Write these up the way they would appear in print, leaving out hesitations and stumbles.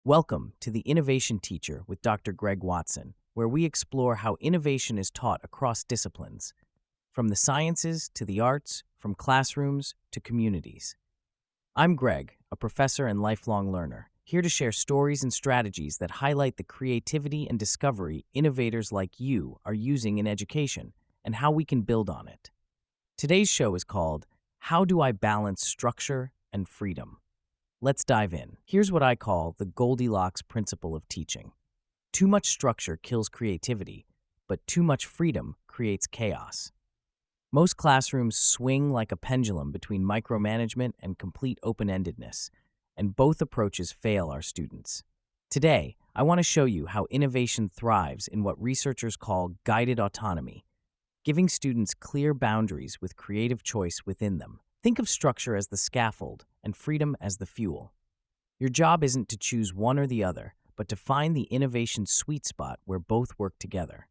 Welcome to the Innovation Teacher with Dr. Greg Watson, where we explore how innovation is taught across disciplines, from the sciences to the arts, from classrooms to communities. I'm Greg, a professor and lifelong learner, here to share stories and strategies that highlight the creativity and discovery innovators like you are using in education and how we can build on it. Today's show is called How Do I Balance Structure and Freedom? Let's dive in. Here's what I call the Goldilocks principle of teaching. Too much structure kills creativity, but too much freedom creates chaos. Most classrooms swing like a pendulum between micromanagement and complete open-endedness, and both approaches fail our students. Today, I want to show you how innovation thrives in what researchers call guided autonomy, giving students clear boundaries with creative choice within them. Think of structure as the scaffold and freedom as the fuel. Your job isn't to choose one or the other, but to find the innovation sweet spot where both work together.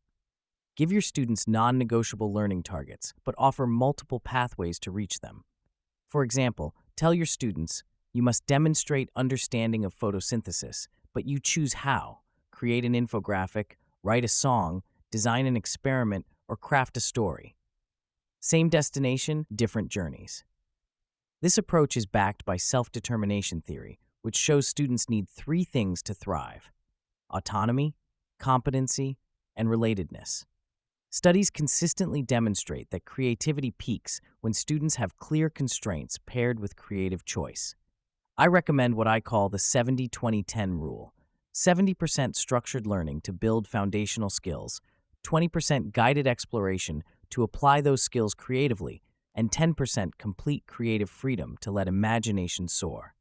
Give your students non-negotiable learning targets, but offer multiple pathways to reach them. For example, tell your students, you must demonstrate understanding of photosynthesis, but you choose how. Create an infographic, write a song, design an experiment, or craft a story. Same destination, different journeys. This approach is backed by self-determination theory, which shows students need three things to thrive: autonomy, competency, and relatedness. Studies consistently demonstrate that creativity peaks when students have clear constraints paired with creative choice. I recommend what I call the 70-20-10 rule: 70% structured learning to build foundational skills, 20% guided exploration to apply those skills creatively, and 10% complete creative freedom to let imagination soar.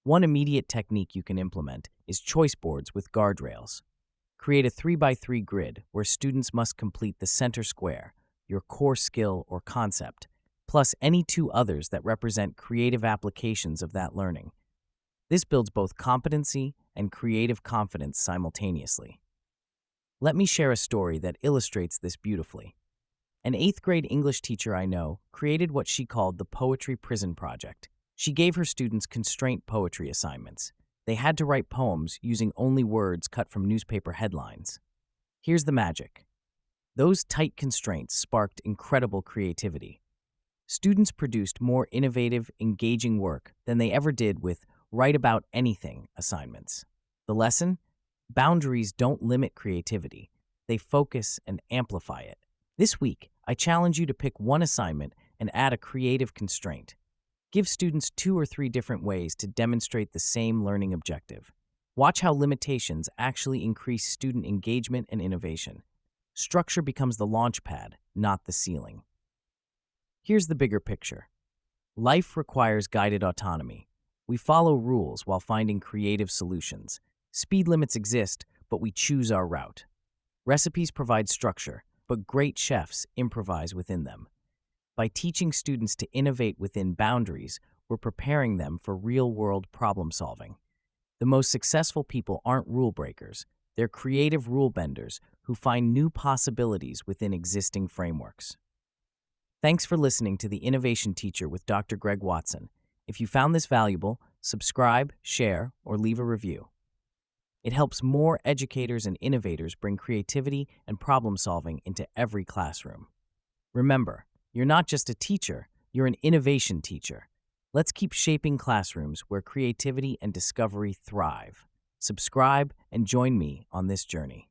One immediate technique you can implement is choice boards with guardrails. Create a 3x3 grid where students must complete the center square, your core skill or concept, plus any two others that represent creative applications of that learning. This builds both competency and creative confidence simultaneously. Let me share a story that illustrates this beautifully. An 8th grade English teacher I know created what she called the Poetry Prison Project. She gave her students constraint poetry assignments. They had to write poems using only words cut from newspaper headlines. Here's the magic. Those tight constraints sparked incredible creativity. Students produced more innovative, engaging work than they ever did with write about anything assignments. The lesson? Boundaries don't limit creativity. They focus and amplify it. This week, I challenge you to pick one assignment and add a creative constraint. Give students 2 or 3 different ways to demonstrate the same learning objective. Watch how limitations actually increase student engagement and innovation. Structure becomes the launch pad, not the ceiling. Here's the bigger picture. Life requires guided autonomy. We follow rules while finding creative solutions. Speed limits exist, but we choose our route. Recipes provide structure, but great chefs improvise within them. By teaching students to innovate within boundaries, we're preparing them for real-world problem-solving. The most successful people aren't rule breakers. They're creative rule benders who find new possibilities within existing frameworks. Thanks for listening to the Innovation Teacher with Dr. Greg Watson. If you found this valuable, subscribe, share, or leave a review. It helps more educators and innovators bring creativity and problem-solving into every classroom. Remember, you're not just a teacher, you're an innovation teacher. Let's keep shaping classrooms where creativity and discovery thrive. Subscribe and join me on this journey.